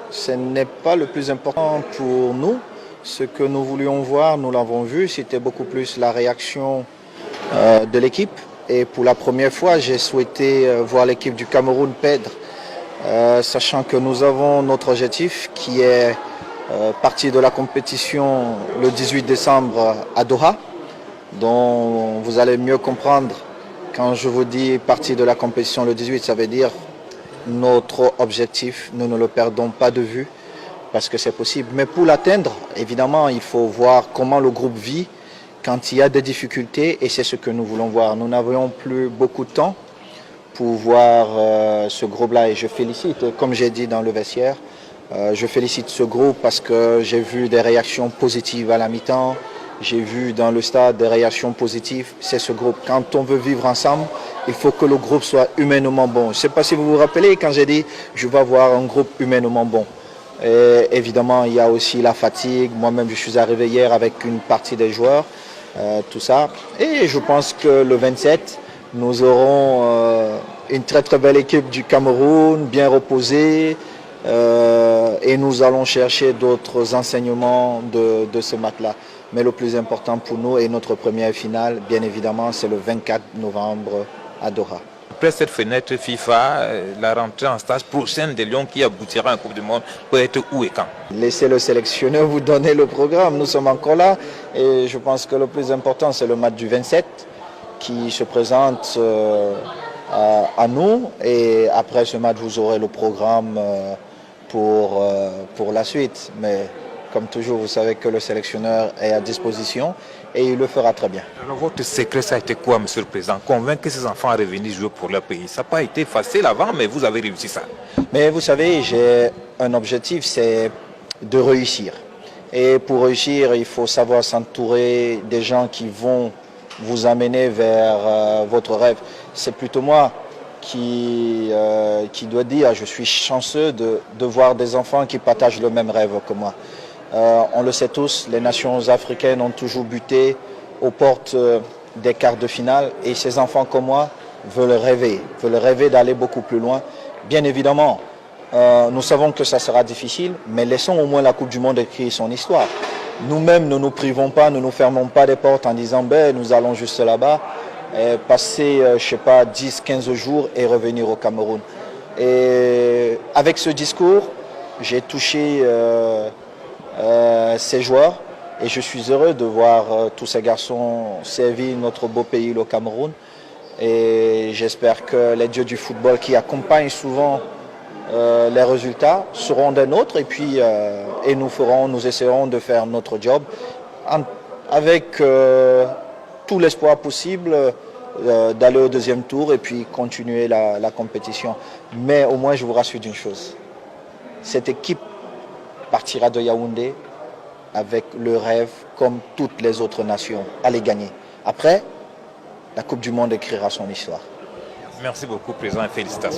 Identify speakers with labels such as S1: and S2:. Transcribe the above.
S1: ce n'est pas le plus important pour nous. Ce que nous voulions voir, nous l'avons vu, c'était beaucoup plus la réaction de l'équipe. Et pour la première fois, j'ai souhaité voir l'équipe du Cameroun perdre, sachant que nous avons notre objectif qui est partir de la compétition le 18 décembre à Doha, dont vous allez mieux comprendre quand je vous dis partir de la compétition le 18, ça veut dire notre objectif, nous ne le perdons pas de vue parce que c'est possible. Mais pour l'atteindre, évidemment, il faut voir comment le groupe vit quand il y a des difficultés et c'est ce que nous voulons voir. Nous n'avions plus beaucoup de temps pour voir ce groupe-là et je félicite, comme j'ai dit dans le vestiaire, je félicite ce groupe parce que j'ai vu des réactions positives à la mi-temps, j'ai vu dans le stade des réactions positives, c'est ce groupe. Quand on veut vivre ensemble, il faut que le groupe soit humainement bon. Je ne sais pas si vous vous rappelez quand j'ai dit je vais avoir un groupe humainement bon. Et évidemment, il y a aussi la fatigue. Moi-même, je suis arrivé hier avec une partie des joueurs, tout ça. Et je pense que le 27, nous aurons une très très belle équipe du Cameroun, bien reposée. Et nous allons chercher d'autres enseignements de ce match-là. Mais le plus important pour nous et notre première finale, bien évidemment, c'est le 24 novembre à Doha.
S2: Après cette fenêtre FIFA, la rentrée en stage prochaine des Lions qui aboutira à un Coupe du Monde peut être où et quand?
S1: Laissez le sélectionneur vous donner le programme. Nous sommes encore là et je pense que le plus important, c'est le match du 27 qui se présente à nous. Et après ce match, vous aurez le programme pour la suite. Mais comme toujours, vous savez que le sélectionneur est à disposition et il le fera très bien.
S2: Alors votre secret, ça a été quoi, Monsieur le Président? Convaincre ces enfants à revenir jouer pour leur pays. Ça n'a pas été facile avant, mais vous avez réussi ça.
S1: Mais vous savez, j'ai un objectif, c'est de réussir. Et pour réussir, il faut savoir s'entourer des gens qui vont vous amener vers votre rêve. C'est plutôt moi qui doit dire, je suis chanceux de voir des enfants qui partagent le même rêve que moi. On le sait tous, les nations africaines ont toujours buté aux portes des quarts de finale et ces enfants comme moi veulent rêver d'aller beaucoup plus loin. Bien évidemment, nous savons que ça sera difficile, mais laissons au moins la Coupe du Monde écrire son histoire. Nous-mêmes, ne nous privons pas, ne nous fermons pas des portes en disant ben, nous allons juste là-bas, passer, je sais pas, 10-15 jours et revenir au Cameroun. Et avec ce discours, j'ai touché ces joueurs et je suis heureux de voir tous ces garçons servir notre beau pays, le Cameroun. Et j'espère que les dieux du football qui accompagnent souvent les résultats seront des nôtres et puis et nous essaierons de faire notre job avec tout l'espoir possible d'aller au deuxième tour et puis continuer la compétition. Mais au moins je vous rassure d'une chose, cette équipe partira de Yaoundé avec le rêve, comme toutes les autres nations, à les gagner. Après, la Coupe du Monde écrira son histoire.
S2: Merci beaucoup, Président, et félicitations.